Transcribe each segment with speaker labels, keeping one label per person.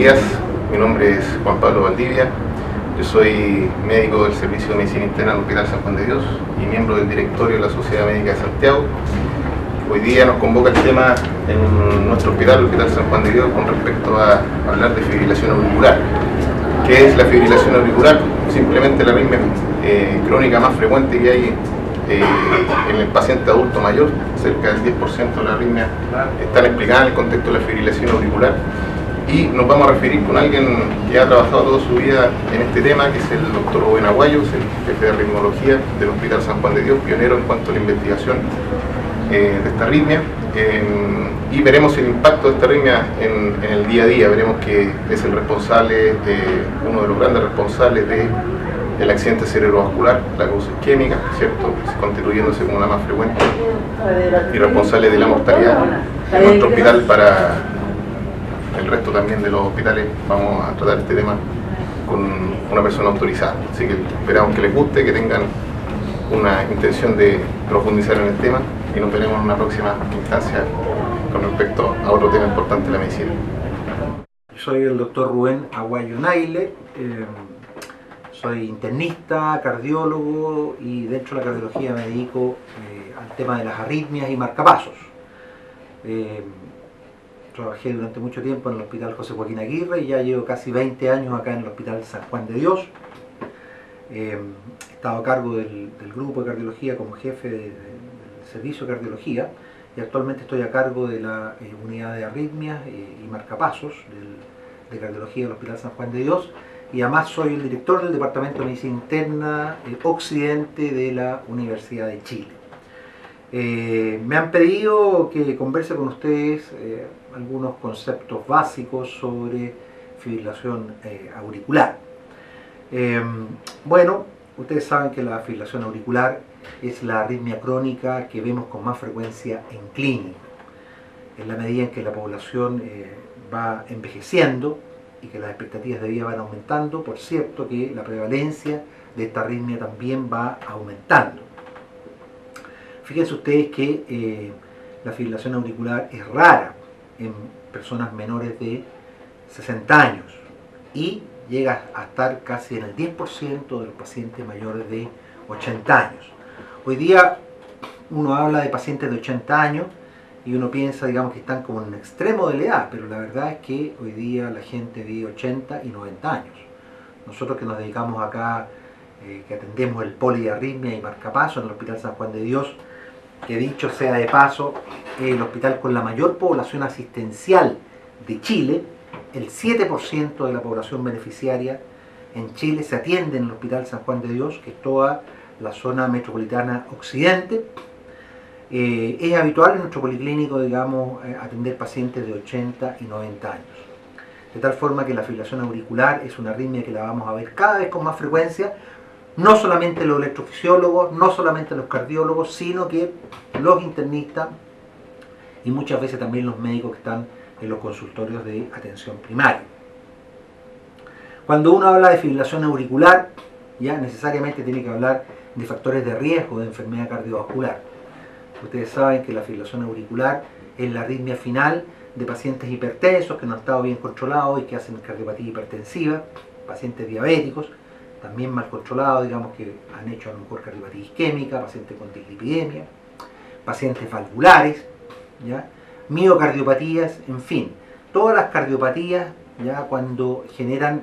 Speaker 1: días, mi nombre es Juan Pablo Valdivia, yo soy médico del Servicio de Medicina Interna del Hospital San Juan de Dios y miembro del directorio de la Sociedad Médica de Santiago. Hoy día nos convoca el tema en nuestro hospital, el Hospital San Juan de Dios, con respecto a hablar de fibrilación auricular. ¿Qué es la fibrilación auricular? Simplemente la arritmia crónica más frecuente que hay en el paciente adulto mayor. Cerca del 10% de la arritmia están explicadas en el contexto de la fibrilación auricular. Y nos vamos a referir con alguien que ha trabajado toda su vida en este tema, que es el doctor Rubén Aguayo, es el jefe de arritmología del Hospital San Juan de Dios, pionero en cuanto a la investigación de esta arritmia, y veremos el impacto de esta arritmia en el día a día. Veremos que es el responsable, uno de los grandes responsables del accidente cerebrovascular, la causa isquémica, ¿cierto?, constituyéndose como la más frecuente y responsable de la mortalidad en nuestro hospital. Para el resto también de los hospitales vamos a tratar este tema con una persona autorizada, así que esperamos que les guste, que tengan una intención de profundizar en el tema, y nos veremos en una próxima instancia con respecto a otro tema importante de la medicina.
Speaker 2: Soy el doctor Rubén Aguayo Naile, soy internista, cardiólogo, y dentro de la cardiología me dedico al tema de las arritmias y marcapasos. Trabajé durante mucho tiempo en el Hospital José Joaquín Aguirre y ya llevo casi 20 años acá en el Hospital San Juan de Dios. He estado a cargo del grupo de cardiología como jefe del servicio de cardiología, y actualmente estoy a cargo de la unidad de arritmias y marcapasos de cardiología del Hospital San Juan de Dios, y además soy el director del Departamento de Medicina Interna Occidente de la Universidad de Chile. Me han pedido que converse con ustedes algunos conceptos básicos sobre fibrilación auricular. Bueno, ustedes saben que la fibrilación auricular es la arritmia crónica que vemos con más frecuencia en clínica. En la medida en que la población va envejeciendo y que las expectativas de vida van aumentando, por cierto que la prevalencia de esta arritmia también va aumentando. Fíjense ustedes que la fibrilación auricular es rara en personas menores de 60 años y llega a estar casi en el 10% de los pacientes mayores de 80 años. Hoy día uno habla de pacientes de 80 años y uno piensa, digamos, que están como en un extremo de la edad, pero la verdad es que hoy día la gente vive 80 y 90 años. Nosotros que nos dedicamos acá, que atendemos el poliarritmia y marcapaso en el Hospital San Juan de Dios, que dicho sea de paso, el hospital con la mayor población asistencial de Chile, el 7% de la población beneficiaria en Chile se atiende en el Hospital San Juan de Dios, que es toda la zona metropolitana occidente. Es habitual en nuestro policlínico, digamos, atender pacientes de 80 y 90 años. De tal forma que la fibrilación auricular es una arritmia que la vamos a ver cada vez con más frecuencia, no solamente los electrofisiólogos, no solamente los cardiólogos, sino que los internistas y muchas veces también los médicos que están en los consultorios de atención primaria. Cuando uno habla de fibrilación auricular, ya necesariamente tiene que hablar de factores de riesgo de enfermedad cardiovascular. Ustedes saben que la fibrilación auricular es la arritmia final de pacientes hipertensos que no han estado bien controlados y que hacen cardiopatía hipertensiva, pacientes diabéticos, también mal controlados, digamos, que han hecho a lo mejor cardiopatía isquémica, pacientes con dislipidemia, pacientes valvulares, ¿ya?, miocardiopatías, en fin, todas las cardiopatías, ya cuando generan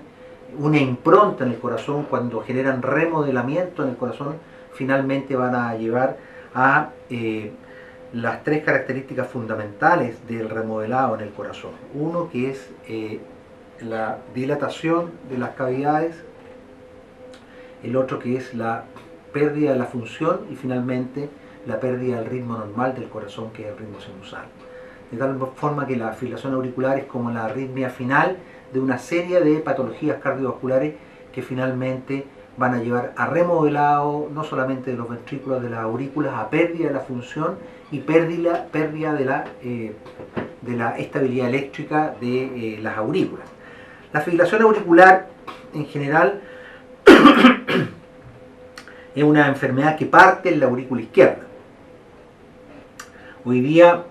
Speaker 2: una impronta en el corazón, cuando generan remodelamiento en el corazón, finalmente van a llevar a las tres características fundamentales del remodelado en el corazón. Uno que es la dilatación de las cavidades, el otro que es la pérdida de la función y finalmente la pérdida del ritmo normal del corazón, que es el ritmo sinusal. De tal forma que la fibrilación auricular es como la arritmia final de una serie de patologías cardiovasculares que finalmente van a llevar a remodelado no solamente de los ventrículos, de las aurículas, a pérdida de la función y pérdida de la estabilidad eléctrica de las aurículas. La fibrilación auricular en general es una enfermedad que parte en la aurícula izquierda. Hoy día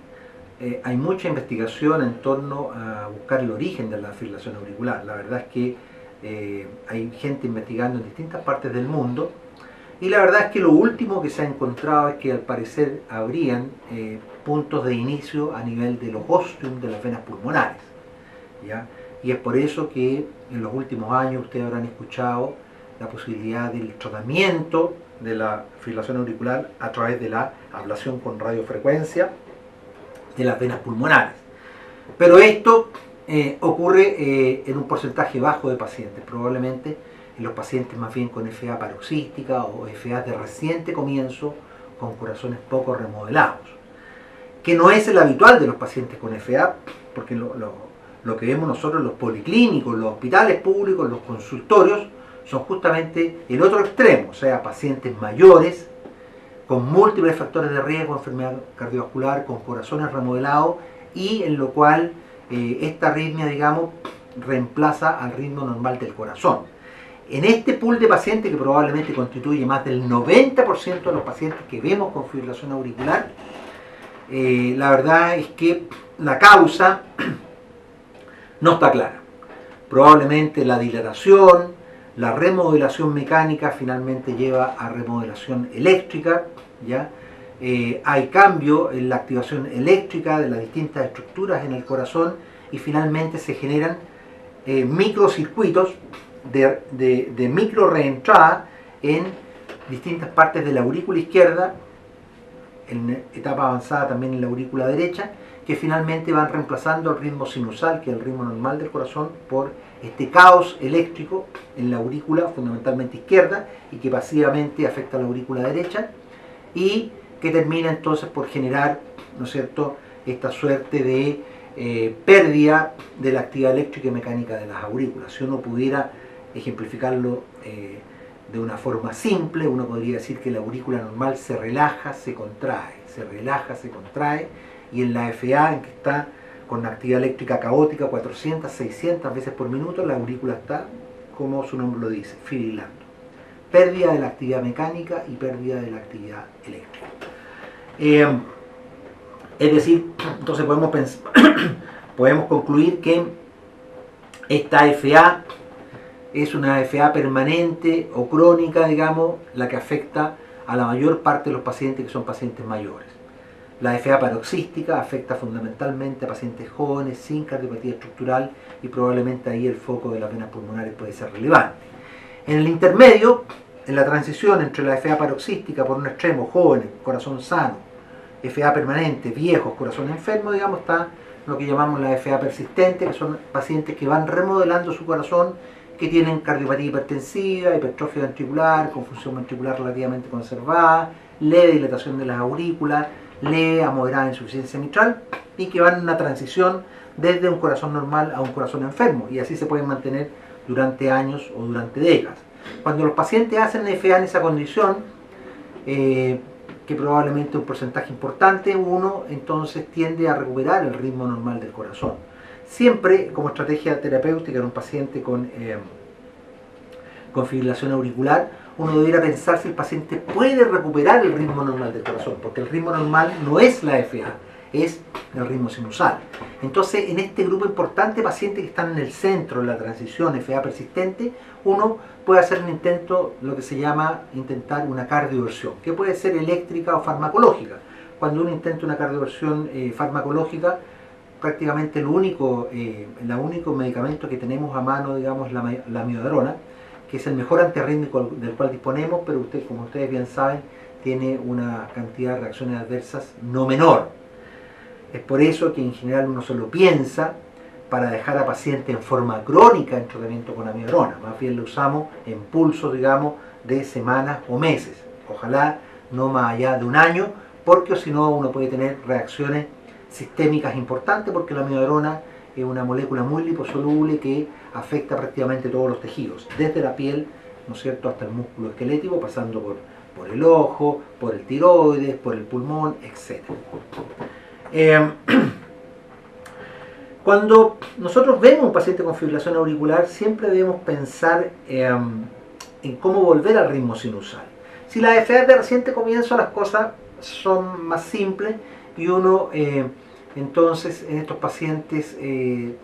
Speaker 2: hay mucha investigación en torno a buscar el origen de la fibrilación auricular. La verdad es que hay gente investigando en distintas partes del mundo, y la verdad es que lo último que se ha encontrado es que al parecer habrían puntos de inicio a nivel de los ostium de las venas pulmonares, ¿ya? Y es por eso que en los últimos años ustedes habrán escuchado la posibilidad del tratamiento de la fibrilación auricular a través de la ablación con radiofrecuencia de las venas pulmonares. Pero esto ocurre en un porcentaje bajo de pacientes, probablemente en los pacientes más bien con FA paroxística o FA de reciente comienzo con corazones poco remodelados, que no es el habitual de los pacientes con FA, porque lo que vemos nosotros en los policlínicos, los hospitales públicos, los consultorios, son justamente el otro extremo, o sea, pacientes mayores con múltiples factores de riesgo, enfermedad cardiovascular, con corazones remodelados, y en lo cual esta arritmia, digamos, reemplaza al ritmo normal del corazón. En este pool de pacientes, que probablemente constituye más del 90% de los pacientes que vemos con fibrilación auricular, la verdad es que la causa no está clara. Probablemente la dilatación, la remodelación mecánica finalmente lleva a remodelación eléctrica, ¿ya? Hay cambio en la activación eléctrica de las distintas estructuras en el corazón, y finalmente se generan microcircuitos de micro reentrada en distintas partes de la aurícula izquierda, en etapa avanzada también en la aurícula derecha, que finalmente van reemplazando el ritmo sinusal, que es el ritmo normal del corazón, por este caos eléctrico en la aurícula fundamentalmente izquierda, y que pasivamente afecta a la aurícula derecha, y que termina entonces por generar, ¿no es cierto?, esta suerte de pérdida de la actividad eléctrica y mecánica de las aurículas. Si uno pudiera ejemplificarlo de una forma simple, uno podría decir que la aurícula normal se relaja, se contrae, se relaja, se contrae, y en la FA, en que está con actividad eléctrica caótica 400, 600 veces por minuto, la aurícula está, como su nombre lo dice, fibrilando. Pérdida de la actividad mecánica y pérdida de la actividad eléctrica. Es decir, entonces podemos concluir que esta FA es una FA permanente o crónica, digamos, la que afecta a la mayor parte de los pacientes que son pacientes mayores. La FA paroxística afecta fundamentalmente a pacientes jóvenes sin cardiopatía estructural, y probablemente ahí el foco de las venas pulmonares puede ser relevante. En el intermedio, en la transición entre la FA paroxística por un extremo, jóvenes, corazón sano, FA permanente, viejos, corazón enfermo, digamos, está lo que llamamos la FA persistente, que son pacientes que van remodelando su corazón, que tienen cardiopatía hipertensiva, hipertrofia ventricular, con función ventricular relativamente conservada, leve dilatación de las aurículas, leve a moderada insuficiencia mitral, y que van en una transición desde un corazón normal a un corazón enfermo, y así se pueden mantener durante años o durante décadas. Cuando los pacientes hacen FA en esa condición, que probablemente un porcentaje importante, uno entonces tiende a recuperar el ritmo normal del corazón. Siempre como estrategia terapéutica en un paciente con fibrilación auricular, uno debería pensar si el paciente puede recuperar el ritmo normal del corazón, porque el ritmo normal no es la FA, es el ritmo sinusal. Entonces, en este grupo importante de pacientes que están en el centro de la transición FA persistente, uno puede hacer un intento, lo que se llama intentar una cardioversión, que puede ser eléctrica o farmacológica. Cuando uno intenta una cardioversión farmacológica, prácticamente el único medicamento que tenemos a mano, digamos, es la amiodarona, que es el mejor antiarrítmico del cual disponemos, pero como ustedes bien saben, tiene una cantidad de reacciones adversas no menor. Es por eso que en general uno solo piensa para dejar a pacientes en forma crónica en tratamiento con amiodarona. Más bien lo usamos en pulsos, digamos, de semanas o meses. Ojalá no más allá de un año, porque si no uno puede tener reacciones sistémicas importantes, porque la amiodarona es una molécula muy liposoluble que afecta prácticamente todos los tejidos, desde la piel, ¿no es cierto?, hasta el músculo esquelético, pasando por el ojo, por el tiroides, por el pulmón, etc. Cuando nosotros vemos un paciente con fibrilación auricular, siempre debemos pensar en cómo volver al ritmo sinusal. Si la FA es de reciente comienzo, las cosas son más simples y uno Entonces, en estos pacientes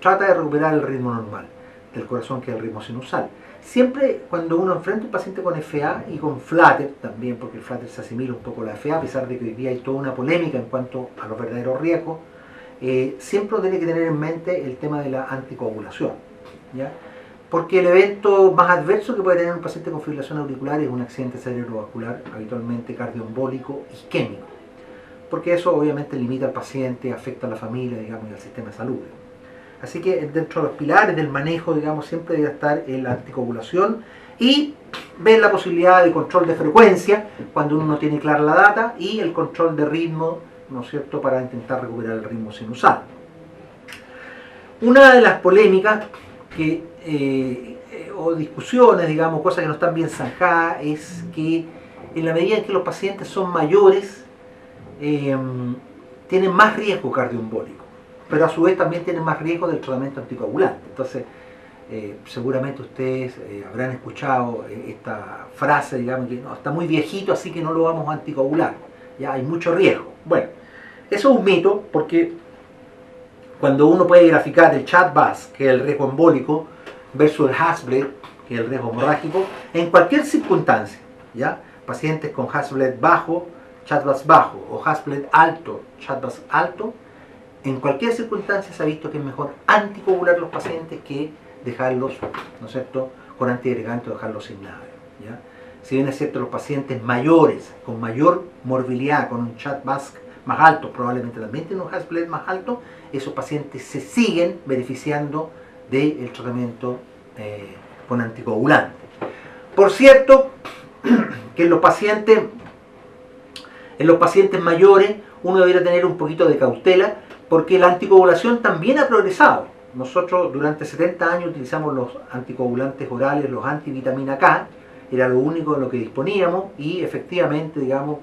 Speaker 2: trata de recuperar el ritmo normal del corazón, que es el ritmo sinusal. Siempre cuando uno enfrenta a un paciente con FA y con flutter también, porque el flutter se asimila un poco a la FA, a pesar de que hoy día hay toda una polémica en cuanto a los verdaderos riesgos, siempre uno tiene que tener en mente el tema de la anticoagulación, ¿ya? Porque el evento más adverso que puede tener un paciente con fibrilación auricular es un accidente cerebrovascular, habitualmente cardioembólico isquémico, porque eso obviamente limita al paciente, afecta a la familia, digamos, y al sistema de salud. Así que dentro de los pilares del manejo, digamos, siempre debe estar la anticoagulación y ver la posibilidad de control de frecuencia cuando uno no tiene clara la data, y el control de ritmo, ¿no es cierto?, para intentar recuperar el ritmo sinusal. Una de las polémicas o discusiones, digamos, cosas que no están bien zanjadas, es que en la medida en que los pacientes son mayores, tienen más riesgo cardioembólico, pero a su vez también tienen más riesgo del tratamiento anticoagulante. Entonces, seguramente ustedes habrán escuchado esta frase, digamos, que no, está muy viejito, así que no lo vamos a anticoagular, ya hay mucho riesgo. Bueno, eso es un mito, porque cuando uno puede graficar el CHA2-VASc, que es el riesgo embólico, versus el Hasbled, que es el riesgo hemorrágico, en cualquier circunstancia, ¿ya? Pacientes con Hasbled bajo, CHA2-VASc bajo, o Hasbled alto, CHA2-VASc alto, en cualquier circunstancia se ha visto que es mejor anticoagular los pacientes que dejarlos, ¿no es cierto?, con antiagregante o dejarlos sin nada, ¿ya? Si bien es cierto, los pacientes mayores, con mayor morbilidad, con un CHA2-VASc más alto, probablemente también tienen un Hasbled más alto, esos pacientes se siguen beneficiando del tratamiento con anticoagulante. Por cierto, que en los pacientes mayores uno debería tener un poquito de cautela, porque la anticoagulación también ha progresado. Nosotros durante 70 años utilizamos los anticoagulantes orales, los antivitamina K, era lo único en lo que disponíamos, y efectivamente, digamos,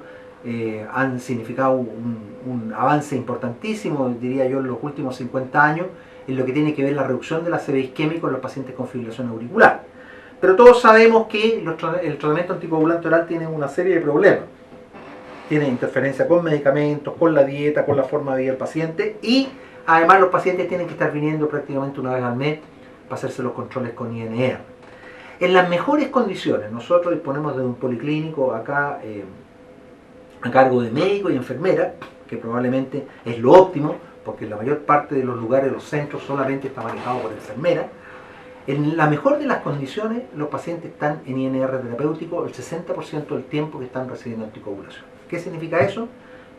Speaker 2: han significado un avance importantísimo, diría yo, en los últimos 50 años, en lo que tiene que ver la reducción del ACV isquémico en los pacientes con fibrilación auricular. Pero todos sabemos que el tratamiento anticoagulante oral tiene una serie de problemas. Tiene interferencia con medicamentos, con la dieta, con la forma de vida del paciente, y además los pacientes tienen que estar viniendo prácticamente una vez al mes para hacerse los controles con INR. En las mejores condiciones, nosotros disponemos de un policlínico acá a cargo de médico y enfermera, que probablemente es lo óptimo, porque en la mayor parte de los lugares, los centros, solamente está manejado por enfermera. En la mejor de las condiciones, los pacientes están en INR terapéutico el 60% del tiempo que están recibiendo anticoagulación. ¿Qué significa eso?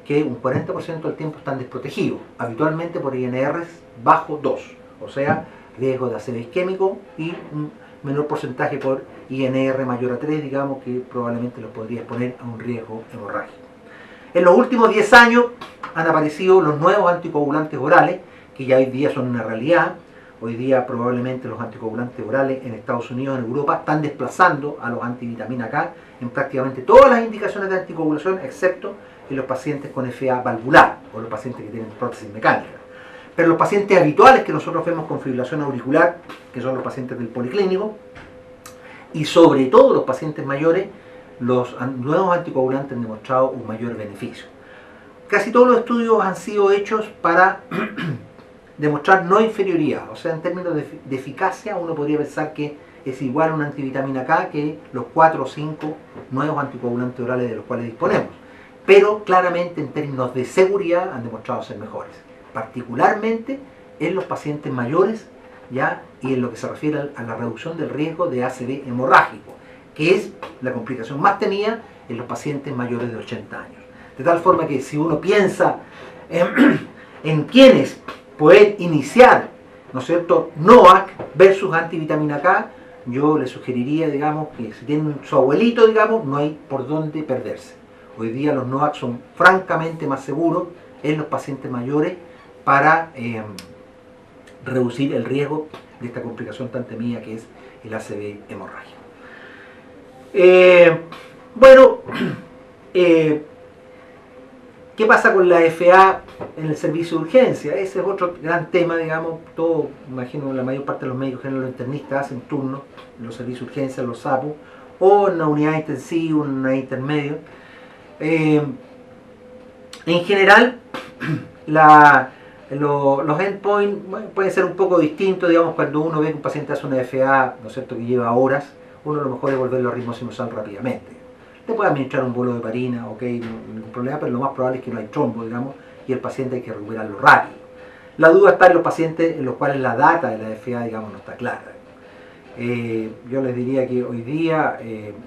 Speaker 2: Que un 40% del tiempo están desprotegidos, habitualmente por INRs bajo 2, o sea, riesgo de ACV isquémico, y un menor porcentaje por INR mayor a 3, digamos, que probablemente los podría exponer a un riesgo hemorrágico. En los últimos 10 años han aparecido los nuevos anticoagulantes orales, que ya hoy día son una realidad. Hoy día probablemente los anticoagulantes orales en Estados Unidos, en Europa, están desplazando a los antivitamina K en prácticamente todas las indicaciones de anticoagulación, excepto en los pacientes con FA valvular o los pacientes que tienen prótesis mecánica. Pero los pacientes habituales que nosotros vemos con fibrilación auricular, que son los pacientes del policlínico, y sobre todo los pacientes mayores, los nuevos anticoagulantes han demostrado un mayor beneficio. Casi todos los estudios han sido hechos para demostrar no inferioridad, o sea, en términos de eficacia uno podría pensar que es igual a una antivitamina K que los 4 o 5 nuevos anticoagulantes orales de los cuales disponemos, pero claramente en términos de seguridad han demostrado ser mejores, particularmente en los pacientes mayores, ¿ya? Y en lo que se refiere a la reducción del riesgo de ACV hemorrágico, que es la complicación más temida en los pacientes mayores de 80 años. De tal forma que si uno piensa en quienes poder iniciar, ¿no es cierto?, NOAC versus antivitamina K, yo le sugeriría, digamos, que si tienen su abuelito, digamos, no hay por dónde perderse. Hoy día los NOAC son francamente más seguros en los pacientes mayores para reducir el riesgo de esta complicación tan temida que es el ACV hemorrágico. Bueno, ¿qué pasa con la FA en el servicio de urgencia? Ese es otro gran tema, digamos. Todo, imagino, la mayor parte de los médicos generales internistas hacen turnos en los servicios de urgencia, en los SAPO, o en una unidad intensiva, en una unidad intermedio. En general, Los endpoints pueden ser un poco distintos, digamos, cuando uno ve que un paciente hace una FA, ¿no es cierto?, que lleva horas, uno lo mejor es volverlo a ritmo sinusal rápidamente. Le puede administrar un bolo de heparina, ok, ningún problema, pero lo más probable es que no hay trombo, digamos, y el paciente hay que recuperarlo rápido. La duda está en los pacientes en los cuales la data de la FA, digamos, no está clara. Yo les diría que hoy día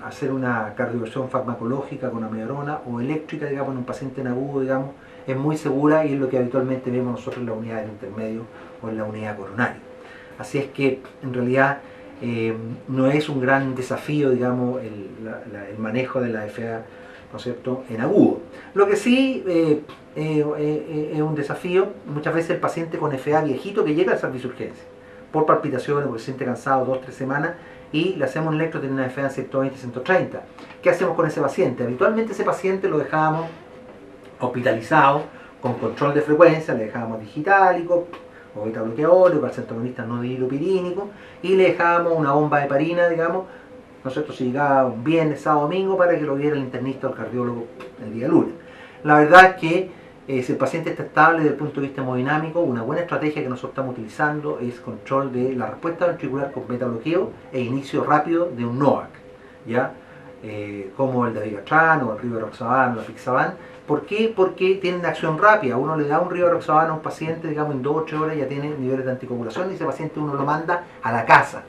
Speaker 2: hacer una cardioversión farmacológica con amiodarona o eléctrica, digamos, en un paciente en agudo, digamos, es muy segura y es lo que habitualmente vemos nosotros en la unidad del intermedio o en la unidad coronaria. Así es que en realidad no es un gran desafío, digamos, el manejo de la FA, ¿no es cierto?, en agudo. Lo que sí es un desafío, muchas veces el paciente con FA viejito que llega al servicio de urgencia por palpitaciones, porque se siente cansado 2-3 semanas y le hacemos un electro, tiene una FA en 120-130. ¿Qué hacemos con ese paciente? Habitualmente ese paciente lo dejamos hospitalizado con control de frecuencia, le dejábamos digitálico o beta bloqueador o calcentonista no dihidropirínico y le dejábamos una bomba de heparina, digamos, nosotros si llegaba un viernes, sábado, domingo para que lo viera el internista o el cardiólogo el día lunes. La verdad es que si el paciente está estable desde el punto de vista hemodinámico, una buena estrategia que nosotros estamos utilizando es control de la respuesta ventricular con beta bloqueo e inicio rápido de un NOAC, ¿ya? Como el dabigatran o el rivaroxaban o la apixaban. ¿Por qué? Porque tienen acción rápida. Uno le da un rivaroxaban a un paciente, digamos, en 2 o 3 horas ya tiene niveles de anticoagulación y ese paciente uno lo manda a la casa.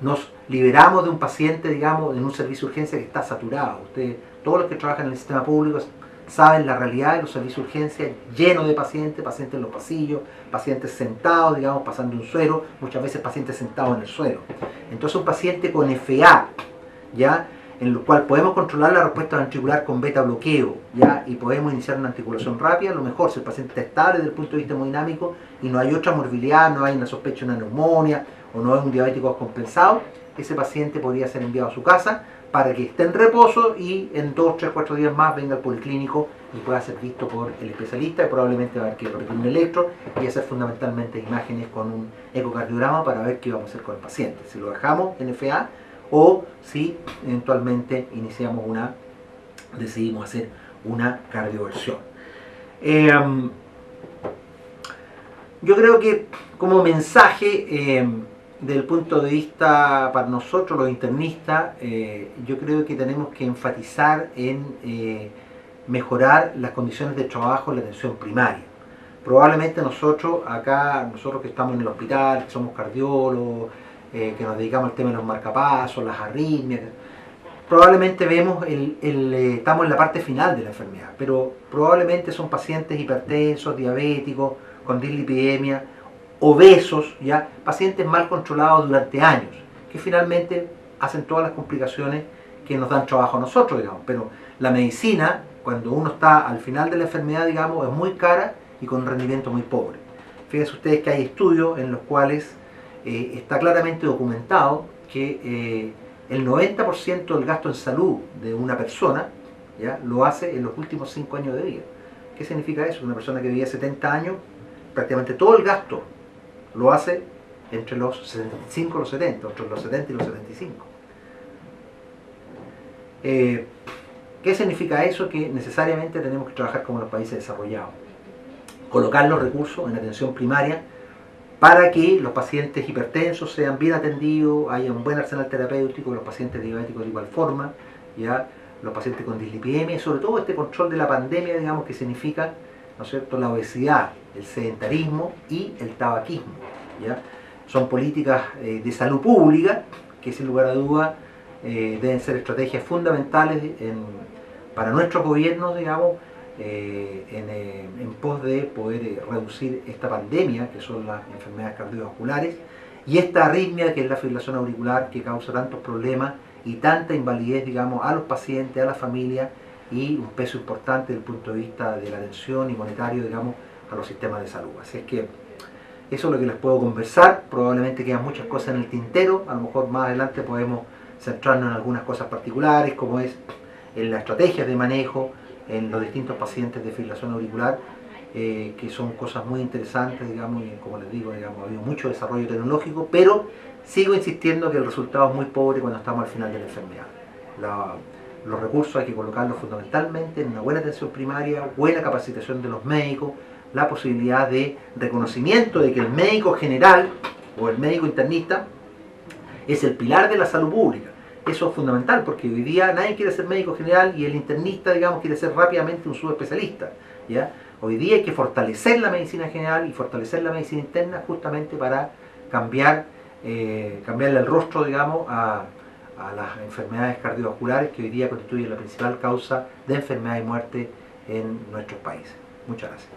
Speaker 2: Nos liberamos de un paciente, digamos, en un servicio de urgencia que está saturado. Ustedes, todos los que trabajan en el sistema público, saben la realidad de los servicios de urgencia llenos de pacientes, pacientes en los pasillos, pacientes sentados, digamos, pasando un suero, muchas veces pacientes sentados en el suelo. Entonces un paciente con FA, ¿ya?, en el cual podemos controlar la respuesta ventricular con beta bloqueo, ¿ya?, y podemos iniciar una articulación rápida, lo mejor si el paciente está estable desde el punto de vista hemodinámico y no hay otra morbilidad, no hay una sospecha de una neumonía o no es un diabético descompensado, ese paciente podría ser enviado a su casa para que esté en reposo y en 2, 3, 4 días más venga al policlínico y pueda ser visto por el especialista y probablemente va a haber que repetir un electro y hacer fundamentalmente imágenes con un ecocardiograma para ver qué vamos a hacer con el paciente, si lo dejamos en FA o si eventualmente decidimos hacer una cardioversión. Yo creo que como mensaje desde el punto de vista para nosotros los internistas, yo creo que tenemos que enfatizar en mejorar las condiciones de trabajo en la atención primaria. Probablemente nosotros que estamos en el hospital, que somos cardiólogos, que nos dedicamos al tema de los marcapasos, las arritmias, probablemente vemos estamos en la parte final de la enfermedad, pero probablemente son pacientes hipertensos, diabéticos, con dislipidemia, obesos, ¿ya?, pacientes mal controlados durante años, que finalmente hacen todas las complicaciones que nos dan trabajo a nosotros, digamos. Pero la medicina, cuando uno está al final de la enfermedad, digamos, es muy cara y con un rendimiento muy pobre. Fíjense ustedes que hay estudios en los cuales está claramente documentado que el 90% del gasto en salud de una persona, ¿ya?, lo hace en los últimos 5 años de vida. ¿Qué significa eso? Una persona que vivía 70 años, prácticamente todo el gasto lo hace entre los 65 y los 70, entre los 70 y los 75. ¿Qué significa eso? Que necesariamente tenemos que trabajar como los países desarrollados. Colocar los recursos en atención primaria para que los pacientes hipertensos sean bien atendidos, haya un buen arsenal terapéutico, los pacientes diabéticos de igual forma, ¿ya?, los pacientes con dislipidemia y sobre todo este control de la pandemia, digamos, que significa, ¿no es cierto?, la obesidad, el sedentarismo y el tabaquismo, ¿ya? Son políticas de salud pública que sin lugar a duda deben ser estrategias fundamentales para nuestros gobiernos, digamos, en pos de poder reducir esta pandemia que son las enfermedades cardiovasculares y esta arritmia que es la fibrilación auricular que causa tantos problemas y tanta invalidez, digamos, a los pacientes, a la familia y un peso importante desde el punto de vista de la atención y monetario, digamos, a los sistemas de salud. Así es que eso es lo que les puedo conversar. Probablemente quedan muchas cosas en el tintero, a lo mejor más adelante podemos centrarnos en algunas cosas particulares, como es en las estrategias de manejo en los distintos pacientes de fibrilación auricular, que son cosas muy interesantes, digamos, y como les digo, digamos, ha habido mucho desarrollo tecnológico, pero sigo insistiendo que el resultado es muy pobre cuando estamos al final de la enfermedad. Los recursos hay que colocarlos fundamentalmente en una buena atención primaria, buena capacitación de los médicos, la posibilidad de reconocimiento de que el médico general o el médico internista es el pilar de la salud pública. Eso es fundamental porque hoy día nadie quiere ser médico general y el internista, digamos, quiere ser rápidamente un subespecialista, ¿ya? Hoy día hay que fortalecer la medicina general y fortalecer la medicina interna justamente para cambiarle el rostro, digamos, a las enfermedades cardiovasculares que hoy día constituyen la principal causa de enfermedad y muerte en nuestros países. Muchas gracias.